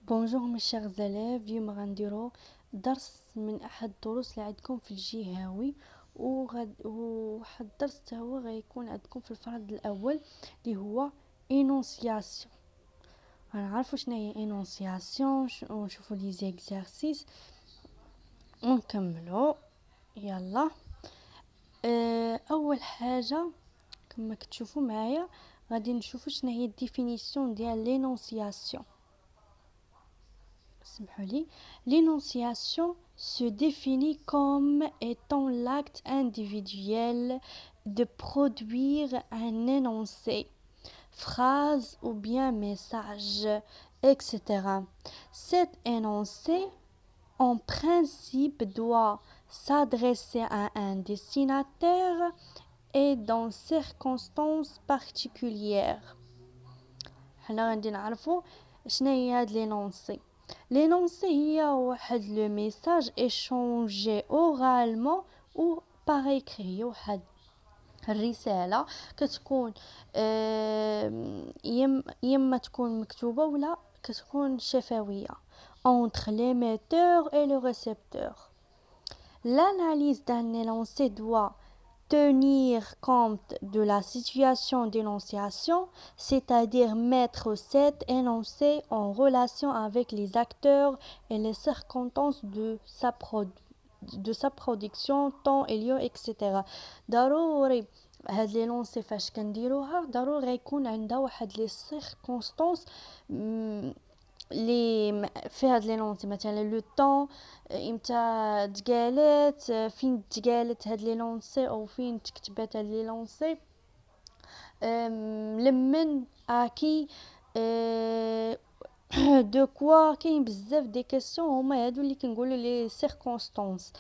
Bonjour mes chers élèves. اليوم غنديرو درس من احد الدروس اللي عندكم في الجهوي وواحد الدرس هو غيكون عندكم في الفرض الاول اللي هو énonciation. غنعرفوا شنو هي énonciation ونشوفوا لي زيكزارسيس ونكملوا. يلا. اول حاجه كما كتشوفوا معايا غادي نشوفوا شنو هي الديفينيسيون ديال l'énonciation. L'énonciation se définit comme étant l'acte individuel de produire un énoncé, phrase ou bien message, etc. Cet énoncé, en principe, doit s'adresser à un destinataire et dans circonstances particulières. حنا غادي نعرفوا شنو هي هاد l'énoncé. L'énoncé هي واحد لو ميساج échangé oralement ou par écrit. هي واحد الرسالة كتكون يما تكون مكتوبة ولا كتكون شفوية entre l'émetteur et le récepteur. L'analyse d'un énoncé doit tenir compte de la situation d'énonciation, c'est-à-dire mettre cet énoncé en relation avec les acteurs et les circonstances de sa production, temps et lieu, etc. ضروري هاد l'énoncé فاش كنديروها ضروري يكون عندها واحد لي circonstances لي في هاد l'énoncé، مثلا لو طون امتى تقالت، فين تقالت هاد لينونسي او فين تكتبات هاد لينونسي، لمن اكي دو كوا. كاين بزاف دي كيسيون هما هادو اللي كنقولوا لي سيركونستانس.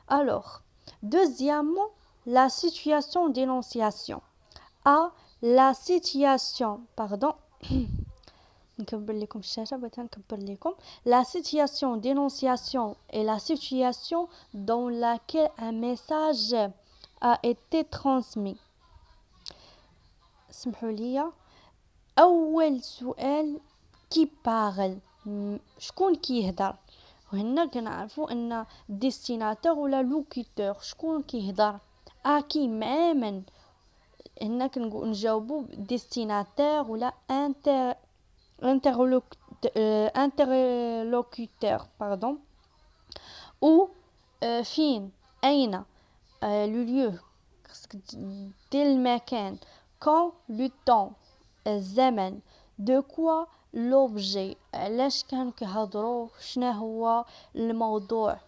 alors deuxièmement la situation d'énonciation a la situation pardon نكبر لكم الشاشة بغيت نكبر لكم. La situation d'énonciation est la situation dans laquelle un message a été transmis. اسمحوا لي. أول سؤال كي بارل شكون كيهضر، وهنا كنعرفوا ان ديستيناتور ولا لوكيتور شكون كيهضر اكي مع من. هنا نجاوبوا ديستيناتور ولا interlocuteur pardon ou فين أين le lieu ديال المكان quand le temps الزمن de quoi l'objet علاش كانوا كيهضروا شنو هو الموضوع.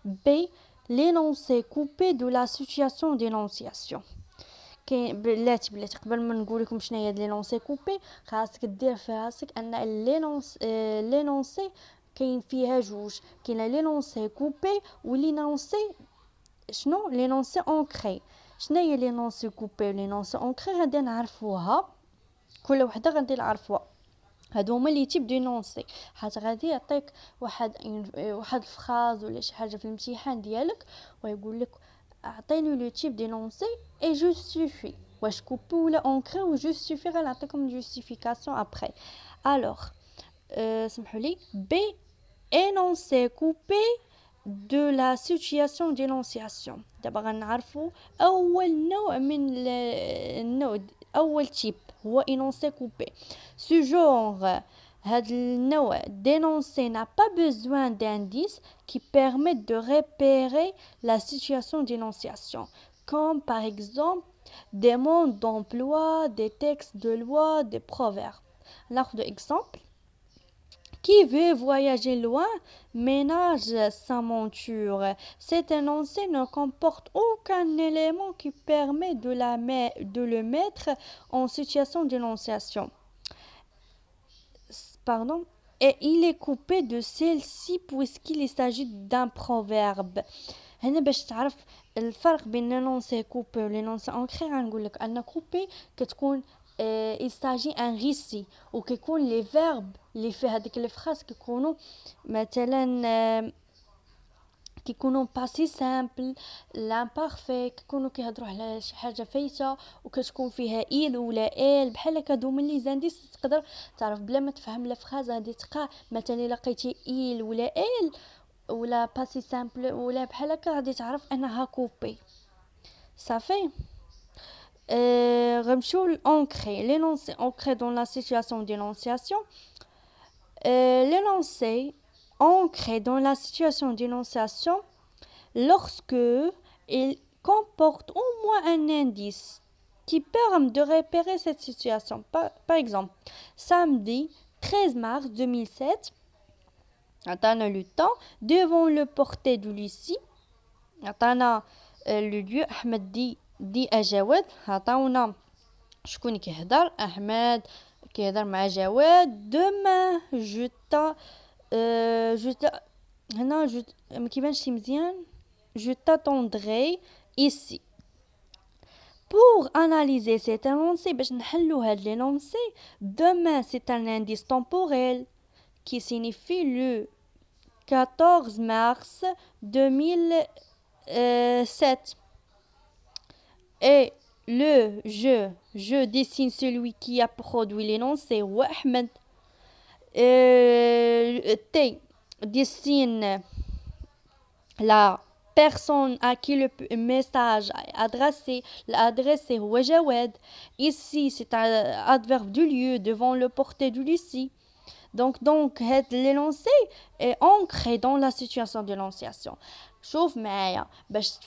B l'énoncé coupé de la situation d'énonciation. كاين بلاتي قبل ما نقول لكم شنو هي لينونسي كوبي خاصك دير في راسك ان لينونسي كاين فيها جوج، كاين لينونسي كوبي ولينونسي شنو لينونسي اونكري. شنو هي لينونسي كوبي ولينونسي اونكري غادي نعرفوها كل وحده غادي نعرفوها. هادو هما لي تيب دينونسي، حيت غادي يعطيك واحد الفراز ولا شي حاجه في الامتحان ديالك ويقول لك اعطيني لو تيب دينونسي اي جوستيفي واش كوبي ولا اونكري و جوستيفي غنعطيكم جوستيفيكاسيون ابري. الوغ سمحوا لي. بي énoncé coupé de la situation d'énonciation. دابا غنعرفوا اول نوع من النوع اول تيب هو énoncé coupé. Ce genre هاد النوع d'énoncé n'a pas besoin d'indices qui permettent de repérer la situation d'énonciation, comme par exemple des mots d'emploi, des textes de loi, des proverbes. ناخذ exemple. Qui veut voyager loin ménage sa monture. Cet énoncé ne comporte aucun élément qui permet de le mettre en situation d'énonciation. Pardon. Et il est coupé de celle-ci puisqu'il s'agit d'un proverbe. هنا باش تعرف الفرق بين l'énoncé coupé و l'énoncé ancré غنقول لك ان coupé كتكون il s'agit un récit وكيكون لي فيرب اللي في هذيك الفراس كيكونوا مثلا كيكونوا باسي سامبل لامبارفي كيكونوا كيهضروا على شي حاجه فايته وكتكون فيها ايل ولا ال بحال هكا. هادو من لي زانديس تقدر تعرف بلا ما تفهم لا فراز غادي تلقى مثلا لقيتي ايل ولا ال ولا باسي سامبل ولا بحال هكا غادي تعرف انها كوبي صافي. غنمشيو لونكري لينونسي ancré dans la situation d'énonciation. L'énoncé ancré dans la situation d'énonciation lorsque il comporte au moins un indice qui permet de repérer cette situation. Par exemple, samedi 13 mars 2007, عطانا le temps devant le portail du lycée. عطانا le lieu أحمد دي أجاود. عطاونا شكون كيهضر أحمد كيهضر مع جواد. demain هنا ما كيبانش مزيان. je t'attendrai ici. Pour analyser cet énoncé باش نحلو هاد l'énoncé, demain c'est un indice temporel qui signifie le 14 mars 2007 et le je dessine celui qui a produit l'énoncé هو أحمد. T dessine la personne à qui le message est adressé. L'adresse est هو جواد. Ici c'est un adverbe du lieu devant le portail du lycée. Donc l'énoncé est ancré dans la situation d'énonciation. شوف معايا باش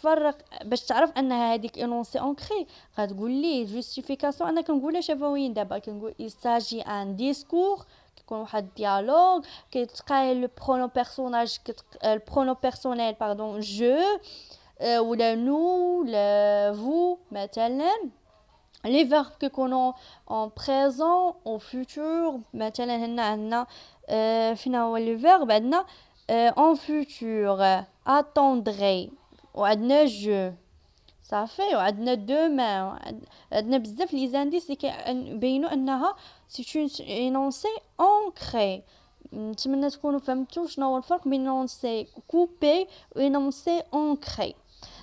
تعرف ان هذيك énoncé ancré غتقول لي justification. انا كنقولها شفويين دابا كنقول il s'agit un discours كيكون واحد dialogue كيتقال le pronom personnage le pronom personnel pardon je ولا nous ولا vous مثلا. les verbes كيكونوا en présent au futur مثلا هنا عندنا فين هو le verbe عندنا en futur attendrai وعندنا je صافي وعندنا demain عندنا بزاف لي زانديس اللي كيبينوا انها سي énoncé ancré. نتمنى تكونوا فهمتوا شنو هو الفرق بين énoncé coupé و énoncé ancré.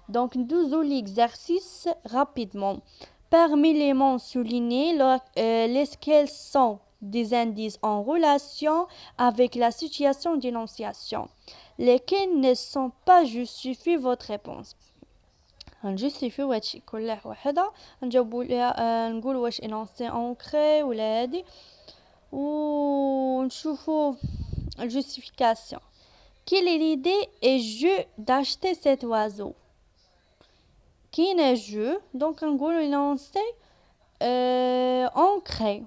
donc ندوزو l'exercice rapidement. Parmi les mots soulignés, lesquels sont des indices en relation avec la situation d'énonciation, lesquels ne sont pas justifient votre réponse. نجستيفي هادشي كل وحده نجاوبوا ليها نقول واش énoncé ancré ولا هادي ونشوفوا الjustification. Quelle est l'idée et jeu d'acheter cet oiseau. كاين جو دونك نقولوا énoncé ancré.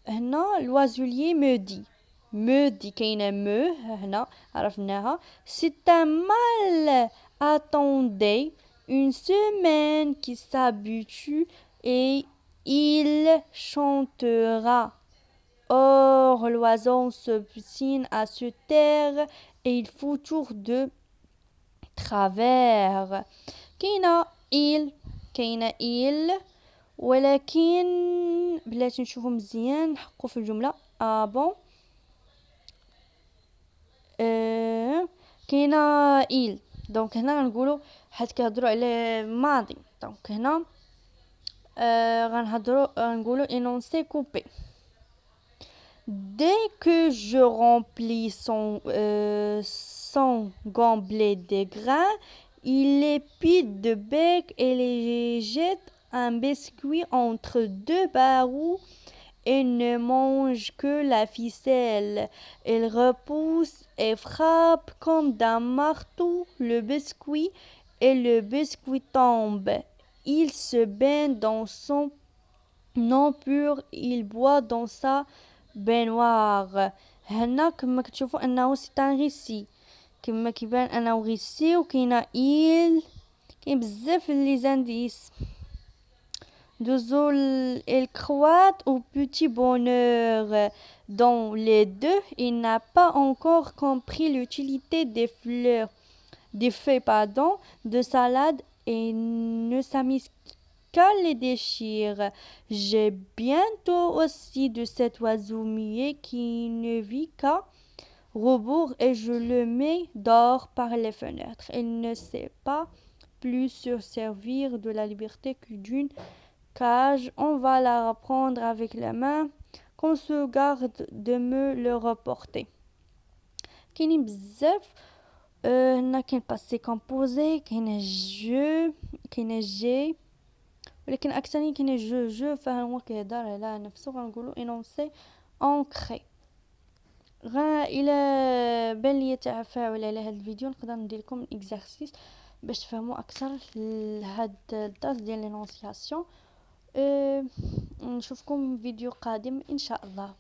هنا l'oiselier me dit كاينه me هنا عرفناها. c'est un mâle attendait une semaine qui s'habitue et il chantera. or l'oiseau s'obstine à se taire et il faut tour de travers. كاينه il ولكن بلاتي نشوفوا مزيان نحقوا في الجمله bon كاينه il دونك هنا غنقولوا حيت كيهضروا على ماضي دونك هنا غنقولوا énoncé coupé. dès que je remplis son gobelet de grains, il les pide de bec et les jette un biscuit entre deux barreaux et ne mange que la ficelle. Il repousse et frappe comme d'un marteau le biscuit et le biscuit tombe. Il se baigne dans son eau pure, il boit dans sa baignoire. هنا كما كتشوفوا انه سي ان ريسي كما كيبان انه ريسي وكاينه il كاين بزاف لي زانديس. دوزو il croit au petit bonheur. Dans les deux, il n'a pas encore compris l'utilité des feuilles de salade et ne s'amuse qu'à les déchirer. J'ai bientôt aussi de cet oiseau muet qui ne vit qu'à rebours et je le mets dehors par les fenêtres. Il ne sait pas plus se servir de la liberté que d'une cage. On va la reprendre avec la main, qu'on se garde de me le reporter. كاينين بزاف هنا كاين باسي كومبوزي، كاين جو، كاين جي، ولكن اكثر كاين جو فهو كيهضر على نفسه غنقولوا انونسي اونكري. الى بان لي تفاعل على هذا الفيديو نقدر ندير لكم اكزرسيس باش تفهموا اكثر هاد الدرس ديال لينونسياسيون. نشوفكم فيديو قادم ان شاء الله.